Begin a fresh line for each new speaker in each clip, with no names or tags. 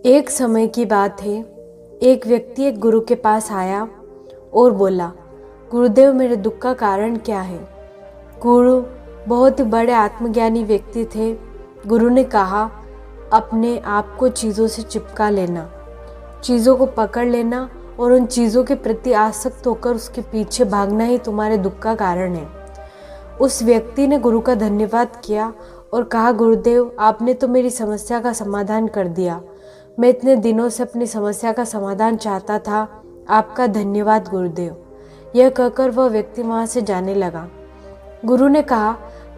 एक समय की बात है। एक व्यक्ति एक गुरु के पास आया और बोला, गुरुदेव मेरे दुख का कारण क्या है। गुरु बहुत ही बड़े आत्मज्ञानी व्यक्ति थे। गुरु ने कहा, अपने आप को चीज़ों से चिपका लेना, चीज़ों को पकड़ लेना और उन चीज़ों के प्रति आसक्त होकर उसके पीछे भागना ही तुम्हारे दुख का कारण है। उस व्यक्ति ने गुरु का धन्यवाद किया और कहा, गुरुदेव आपने तो मेरी समस्या का समाधान कर दिया। मैं इतने दिनों से अपनी समस्या का समाधान चाहता था। आपका धन्यवाद गुरुदेव। यह कहकर वह व्यक्ति वहाँ से जाने लगा। गुरु ने कहा,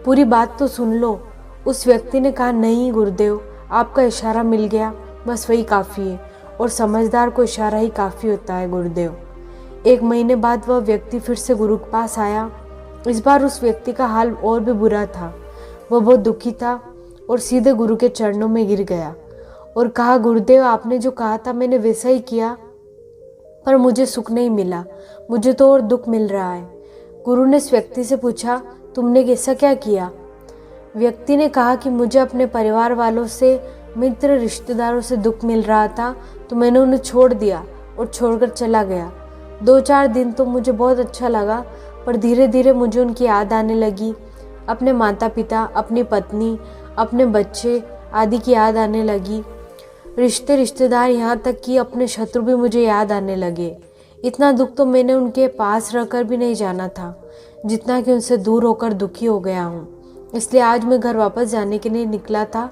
पूरी बात तो सुन लो। उस व्यक्ति ने कहा, नहीं गुरुदेव, आपका इशारा मिल गया, बस वही काफ़ी है और समझदार को इशारा ही काफ़ी होता है गुरुदेव। 1 महीने बाद वह व्यक्ति फिर से गुरु के पास आया। इस बार उस व्यक्ति का हाल और भी बुरा था। वह बहुत दुखी था और सीधे गुरु के चरणों में गिर गया और कहा, गुरुदेव आपने जो कहा था मैंने वैसा ही किया, पर मुझे सुख नहीं मिला, मुझे तो और दुख मिल रहा है। गुरु ने इस व्यक्ति से पूछा, तुमने ऐसा क्या किया। व्यक्ति ने कहा कि मुझे अपने परिवार वालों से, मित्र रिश्तेदारों से दुख मिल रहा था, तो मैंने उन्हें छोड़ दिया और छोड़कर चला गया। 2-4 दिन तो मुझे बहुत अच्छा लगा, पर धीरे धीरे मुझे उनकी याद आने लगी। अपने माता पिता, अपनी पत्नी, अपने बच्चे आदि की याद आने लगी। रिश्तेदार, यहाँ तक कि अपने शत्रु भी मुझे याद आने लगे। इतना दुख तो मैंने उनके पास रहकर भी नहीं जाना था, जितना कि उनसे दूर होकर दुखी हो गया हूँ। इसलिए आज मैं घर वापस जाने के लिए निकला था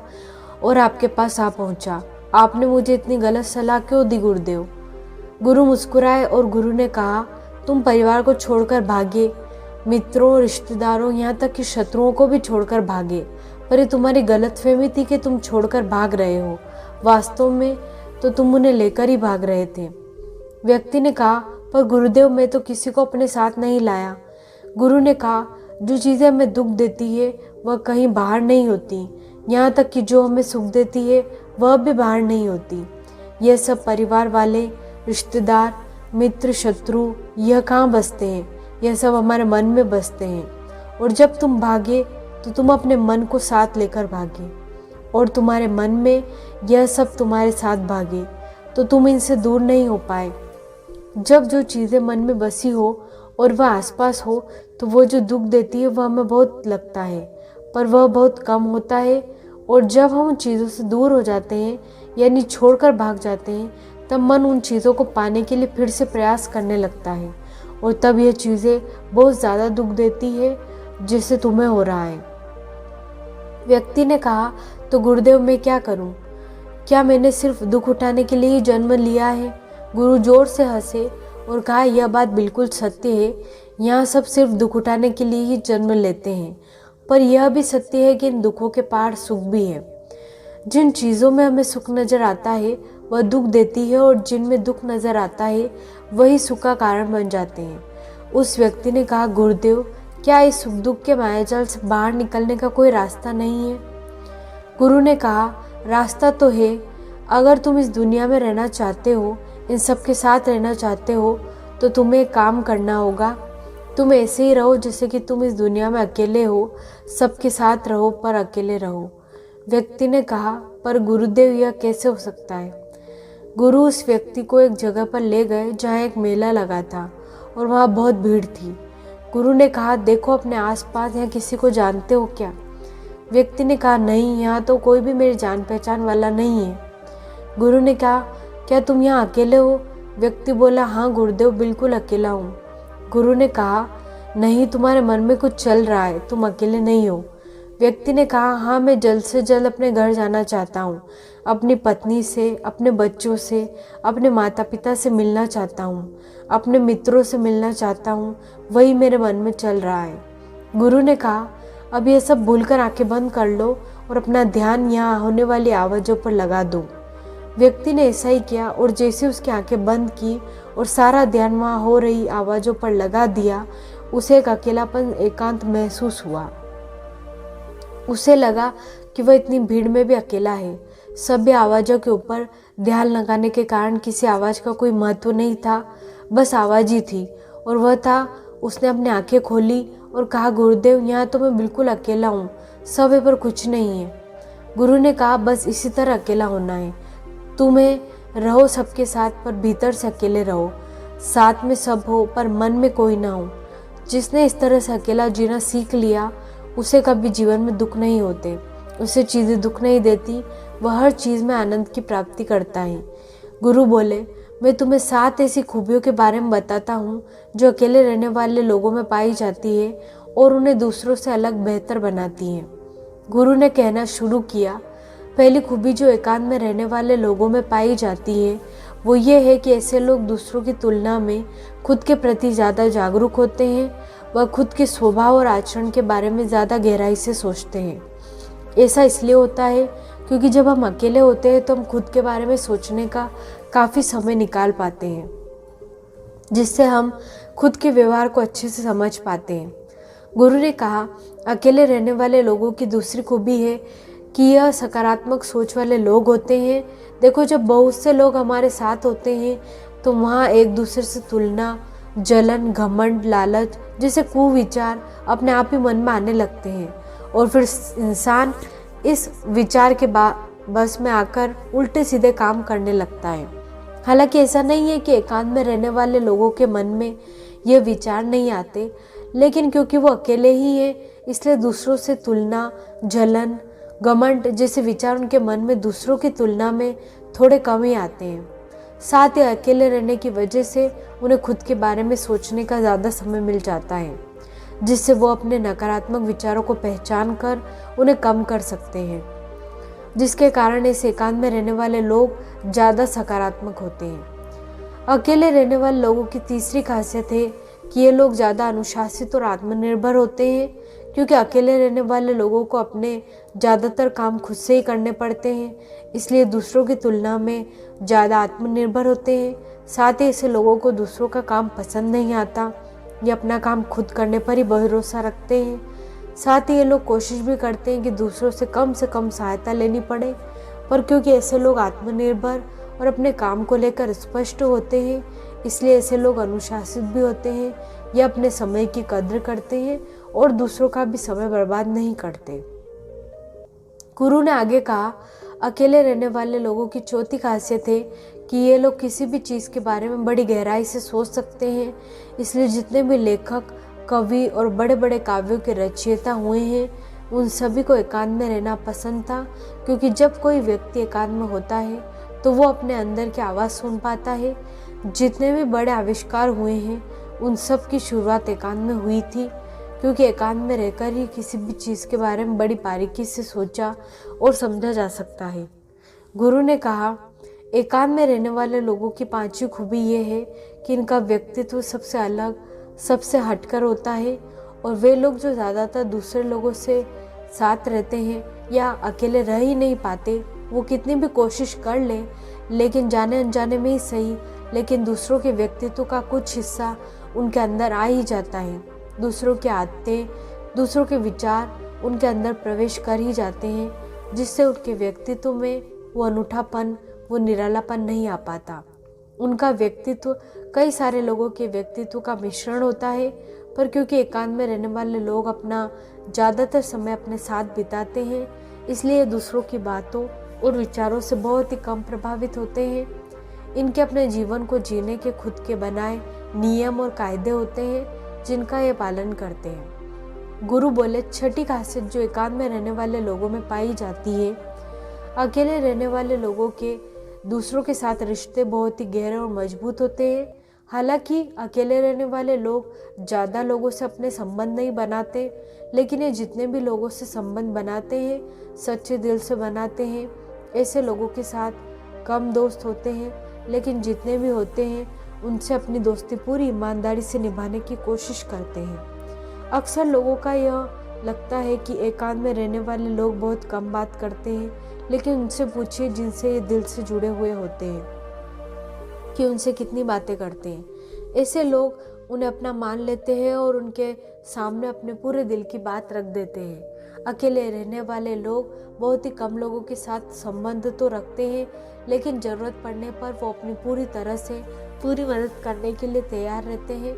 और आपके पास आ पहुँचा। आपने मुझे इतनी गलत सलाह क्यों दी गुरुदेव। गुरु मुस्कुराए और गुरु ने कहा, तुम परिवार को छोड़कर भागे, मित्रों, रिश्तेदारों, यहाँ तक कि शत्रुओं को भी छोड़कर भागे, पर ये तुम्हारी गलतफहमी थी कि तुम छोड़कर भाग रहे हो। वास्तव में तो तुम उन्हें लेकर ही भाग रहे थे। व्यक्ति ने कहा, पर गुरुदेव मैं तो किसी को अपने साथ नहीं लाया। गुरु ने कहा, जो चीज़ें हमें दुख देती है वह कहीं बाहर नहीं होती, यहाँ तक कि जो हमें सुख देती है वह भी बाहर नहीं होती। यह सब परिवार वाले, रिश्तेदार, मित्र, शत्रु, यह कहाँ बसते हैं, यह सब हमारे मन में बसते हैं। और जब तुम भागे तो तुम अपने मन को साथ लेकर भागे और तुम्हारे मन में यह सब तुम्हारे साथ भागे, तो तुम इनसे दूर नहीं हो पाए। जब जो चीज़ें मन में बसी हो और वह आसपास हो, तो वो जो दुख देती है वह हमें बहुत लगता है, पर वह बहुत कम होता है। और जब हम उन चीज़ों से दूर हो जाते हैं, यानी छोड़कर भाग जाते हैं, तब मन उन चीज़ों को पाने के लिए फिर से प्रयास करने लगता है और तब यह चीज़ें बहुत ज़्यादा दुख देती है, जिससे तुम्हें हो रहा है। व्यक्ति ने कहा, तो गुरुदेव मैं क्या करूं? क्या मैंने सिर्फ दुख उठाने के लिए ही जन्म लिया है? गुरु जोर से हंसे और कहा, यह बात बिल्कुल सत्य है। यहाँ सब सिर्फ दुख उठाने के लिए ही जन्म लेते हैं, पर यह भी सत्य है कि इन दुखों के पार सुख भी है। जिन चीज़ों में हमें सुख नज़र आता है वह दुख देती है, और जिनमें दुख नज़र आता है वही सुख का कारण बन जाते हैं। उस व्यक्ति ने कहा, गुरुदेव क्या इस सुख दुख के मायाजाल से बाहर निकलने का कोई रास्ता नहीं है? गुरु ने कहा, रास्ता तो है। अगर तुम इस दुनिया में रहना चाहते हो, इन सब के साथ रहना चाहते हो, तो तुम्हें एक काम करना होगा। तुम ऐसे ही रहो जैसे कि तुम इस दुनिया में अकेले हो, सबके साथ रहो पर अकेले रहो। व्यक्ति ने कहा, पर गुरुदेव यह कैसे हो सकता है? गुरु उस व्यक्ति को एक जगह पर ले गए जहाँ एक मेला लगा था और वहाँ बहुत भीड़ थी। गुरु ने कहा, देखो अपने आसपास, यहाँ किसी को जानते हो क्या? व्यक्ति ने कहा, नहीं, यहाँ तो कोई भी मेरी जान पहचान वाला नहीं है। गुरु ने कहा, क्या तुम यहाँ अकेले हो? व्यक्ति बोला, हाँ गुरुदेव, बिल्कुल अकेला हूँ। गुरु ने कहा, नहीं, तुम्हारे मन में कुछ चल रहा है, तुम अकेले नहीं हो। व्यक्ति ने कहा, हाँ मैं जल्द से जल्द अपने घर जाना चाहता हूँ, अपनी पत्नी से, अपने बच्चों से, अपने माता पिता से मिलना चाहता हूँ, अपने मित्रों से मिलना चाहता हूँ, वही मेरे मन में चल रहा है। गुरु ने कहा, अब यह सब भूलकर आंखें बंद कर लो और अपना ध्यान यहाँ होने वाली आवाज़ों पर लगा दो। व्यक्ति ने ऐसा ही किया और जैसे उसकी आंखें बंद की और सारा ध्यान वहाँ हो रही आवाज़ों पर लगा दिया, उसे एक अकेलापन, एकांत महसूस हुआ। उसे लगा कि वह इतनी भीड़ में भी अकेला है। सभी आवाज़ों के ऊपर ध्यान लगाने के कारण किसी आवाज़ का कोई महत्व नहीं था, बस आवाज़ ही थी और वह था। उसने अपनी आंखें खोली और कहा, गुरुदेव यहाँ तो मैं बिल्कुल अकेला हूँ, सब है पर कुछ नहीं है। गुरु ने कहा, बस इसी तरह अकेला होना है। तुम्हें रहो सबके साथ पर भीतर से अकेले रहो, साथ में सब हो पर मन में कोई ना हो। जिसने इस तरह से अकेला जीना सीख लिया उसे कभी जीवन में दुख नहीं होते, उसे चीज़ें दुख नहीं देती, वह हर चीज़ में आनंद की प्राप्ति करता है। गुरु बोले, मैं तुम्हें 7 ऐसी खूबियों के बारे में बताता हूँ जो अकेले रहने वाले लोगों में पाई जाती है और उन्हें दूसरों से अलग बेहतर बनाती हैं। गुरु ने कहना शुरू किया, पहली खूबी जो एकांत में रहने वाले लोगों में पाई जाती है वो ये है कि ऐसे लोग दूसरों की तुलना में खुद के प्रति ज़्यादा जागरूक होते हैं। वह खुद के स्वभाव और आचरण के बारे में ज़्यादा गहराई से सोचते हैं। ऐसा इसलिए होता है क्योंकि जब हम अकेले होते हैं तो हम खुद के बारे में सोचने का काफ़ी समय निकाल पाते हैं, जिससे हम खुद के व्यवहार को अच्छे से समझ पाते हैं। गुरु ने कहा, अकेले रहने वाले लोगों की दूसरी खूबी है कि यह सकारात्मक सोच वाले लोग होते हैं। देखो, जब बहुत से लोग हमारे साथ होते हैं तो वहाँ एक दूसरे से तुलना, जलन, घमंड, लालच जैसे कुविचार अपने आप ही मन में आने लगते हैं और फिर इंसान इस विचार के बस में आकर उल्टे सीधे काम करने लगता है। हालांकि ऐसा नहीं है कि एकांत में रहने वाले लोगों के मन में ये विचार नहीं आते, लेकिन क्योंकि वो अकेले ही हैं इसलिए दूसरों से तुलना, जलन, घमंड जैसे विचार उनके मन में दूसरों की तुलना में थोड़े कम ही आते हैं। साथ ही अकेले रहने की वजह से उन्हें खुद के बारे में सोचने का ज़्यादा समय मिल जाता है, जिससे वो अपने नकारात्मक विचारों को पहचान कर उन्हें कम कर सकते हैं, जिसके कारण इस एकांत में रहने वाले लोग ज़्यादा सकारात्मक होते हैं। अकेले रहने वाले लोगों की तीसरी खासियत है कि ये लोग ज़्यादा अनुशासित और आत्मनिर्भर होते हैं, क्योंकि अकेले रहने वाले लोगों को अपने ज़्यादातर काम खुद से ही करने पड़ते हैं, इसलिए दूसरों की तुलना में ज़्यादा आत्मनिर्भर होते हैं। साथ ही ऐसे लोगों को दूसरों का काम पसंद नहीं आता, ये अपना काम खुद करने पर ही भरोसा रखते हैं। साथ ही ये लोग कोशिश भी करते हैं कि दूसरों से कम सहायता लेनी पड़े, पर क्योंकि ऐसे लोग आत्मनिर्भर और अपने काम को लेकर स्पष्ट होते हैं, इसलिए ऐसे लोग अनुशासित भी होते हैं। ये अपने समय की कद्र करते हैं और दूसरों का भी समय बर्बाद नहीं करते। गुरु ने आगे कहा, अकेले रहने वाले लोगों की चौथी खासियत है कि ये लोग किसी भी चीज़ के बारे में बड़ी गहराई से सोच सकते हैं। इसलिए जितने भी लेखक, कवि और बड़े बड़े काव्यों के रचयिता हुए हैं उन सभी को एकांत में रहना पसंद था, क्योंकि जब कोई व्यक्ति एकांत में होता है तो वो अपने अंदर की आवाज़ सुन पाता है। जितने भी बड़े आविष्कार हुए हैं उन सब की शुरुआत एकांत में हुई थी, क्योंकि एकांत में रहकर ही किसी भी चीज़ के बारे में बड़ी बारीकी से सोचा और समझा जा सकता है। गुरु ने कहा, एकांत में रहने वाले लोगों की पांचवी खूबी ये है कि इनका व्यक्तित्व सबसे अलग, सबसे हटकर होता है, और वे लोग जो ज़्यादातर दूसरे लोगों से साथ रहते हैं या अकेले रह ही नहीं पाते, वो कितनी भी कोशिश कर ले, लेकिन जाने अनजाने में ही सही, लेकिन दूसरों के व्यक्तित्व का कुछ हिस्सा उनके अंदर आ ही जाता है। दूसरों की आदतें, दूसरों के विचार उनके अंदर प्रवेश कर ही जाते हैं, जिससे उनके व्यक्तित्व में वो अनूठापन, वो निरालापन नहीं आ पाता। उनका व्यक्तित्व कई सारे लोगों के व्यक्तित्व का मिश्रण होता है, पर क्योंकि एकांत में रहने वाले लोग अपना ज़्यादातर समय अपने साथ बिताते हैं, इसलिए दूसरों की बातों और विचारों से बहुत ही कम प्रभावित होते हैं। इनके अपने जीवन को जीने के खुद के बनाए नियम और कायदे होते हैं जिनका ये पालन करते हैं। गुरु बोले, छठी खासियत जो एकांत में रहने वाले लोगों में पाई जाती है, अकेले रहने वाले लोगों के दूसरों के साथ रिश्ते बहुत ही गहरे और मजबूत होते हैं। हालांकि अकेले रहने वाले लोग ज़्यादा लोगों से अपने संबंध नहीं बनाते, लेकिन ये जितने भी लोगों से संबंध बनाते हैं सच्चे दिल से बनाते हैं। ऐसे लोगों के साथ कम दोस्त होते हैं, लेकिन जितने भी होते हैं उनसे अपनी दोस्ती पूरी ईमानदारी से निभाने की कोशिश करते हैं। अक्सर लोगों का यह लगता है कि एकांत में रहने वाले लोग बहुत कम बात करते हैं, लेकिन उनसे पूछिए जिनसे ये दिल से जुड़े हुए होते हैं कि उनसे कितनी बातें करते हैं। ऐसे लोग उन्हें अपना मान लेते हैं और उनके सामने अपने पूरे दिल की बात रख देते हैं। अकेले रहने वाले लोग बहुत ही कम लोगों के साथ संबंध तो रखते हैं, लेकिन ज़रूरत पड़ने पर वो अपनी पूरी तरह से पूरी मदद करने के लिए तैयार रहते हैं।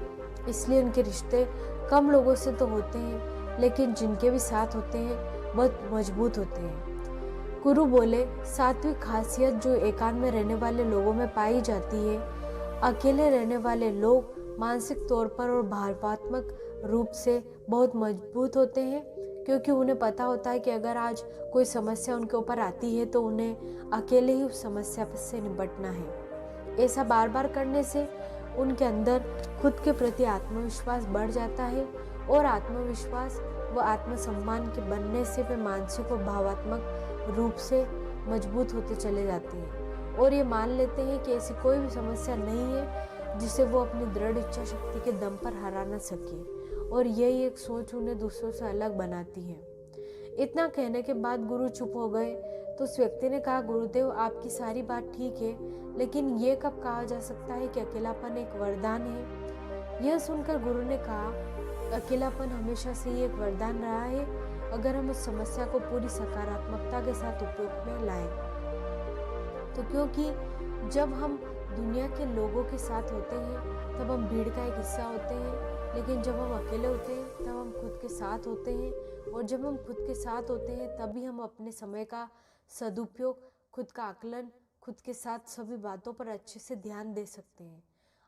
इसलिए उनके रिश्ते कम लोगों से तो होते हैं, लेकिन जिनके भी साथ होते हैं बहुत मजबूत होते हैं। गुरु बोले, सात्विक खासियत जो एकांत में रहने वाले लोगों में पाई जाती है। अकेले रहने वाले लोग मानसिक तौर पर और भावनात्मक रूप से बहुत मजबूत होते हैं, क्योंकि उन्हें पता होता है कि अगर आज कोई समस्या उनके ऊपर आती है तो उन्हें अकेले ही उस समस्या से निपटना है। ऐसा बार बार करने से उनके अंदर खुद के प्रति आत्मविश्वास बढ़ जाता है, और आत्मविश्वास व आत्मसम्मान के बनने से वे मानसिक और भावात्मक रूप से मजबूत होते चले जाते हैं, और ये मान लेते हैं कि ऐसी कोई भी समस्या नहीं है जिसे वो अपनी दृढ़ इच्छा शक्ति के दम पर हरा न सके, और यही एक सोच उन्हें दूसरों से अलग बनाती है। इतना कहने के बाद गुरु चुप हो गए तो उस व्यक्ति ने कहा, गुरुदेव आपकी सारी बात ठीक है, लेकिन ये कब कहा जा सकता है कि अकेलापन एक वरदान है। यह सुनकर गुरु ने कहा, अकेलापन हमेशा से ही एक वरदान रहा है, अगर हम उस समस्या को पूरी सकारात्मकता के साथ उपयोग में लाएं। तो क्योंकि जब हम दुनिया के लोगों के साथ होते हैं तब हम भीड़ का एक हिस्सा होते हैं, लेकिन जब हम अकेले होते हैं तब हम खुद के साथ होते हैं, और जब हम खुद के साथ होते हैं तभी हम अपने समय का सदुपयोग, खुद का आकलन, खुद के साथ सभी बातों पर अच्छे से ध्यान दे सकते हैं,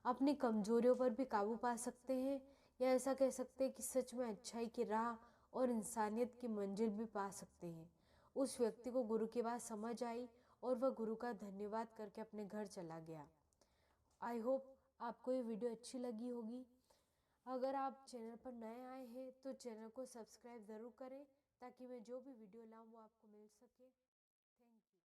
अपनी कमजोरियों पर भी काबू पा सकते हैं, या ऐसा कह सकते हैं कि सच में अच्छाई की राह और इंसानियत की मंजिल भी पा सकते हैं। उस व्यक्ति को गुरु की बात समझ आई और वह गुरु का धन्यवाद करके अपने घर चला गया। आई होप आपको ये वीडियो अच्छी लगी होगी। अगर आप चैनल पर नए आए हैं तो चैनल को सब्सक्राइब ज़रूर करें, ताकि मैं जो भी वीडियो लाऊं वो आपको मिल सके।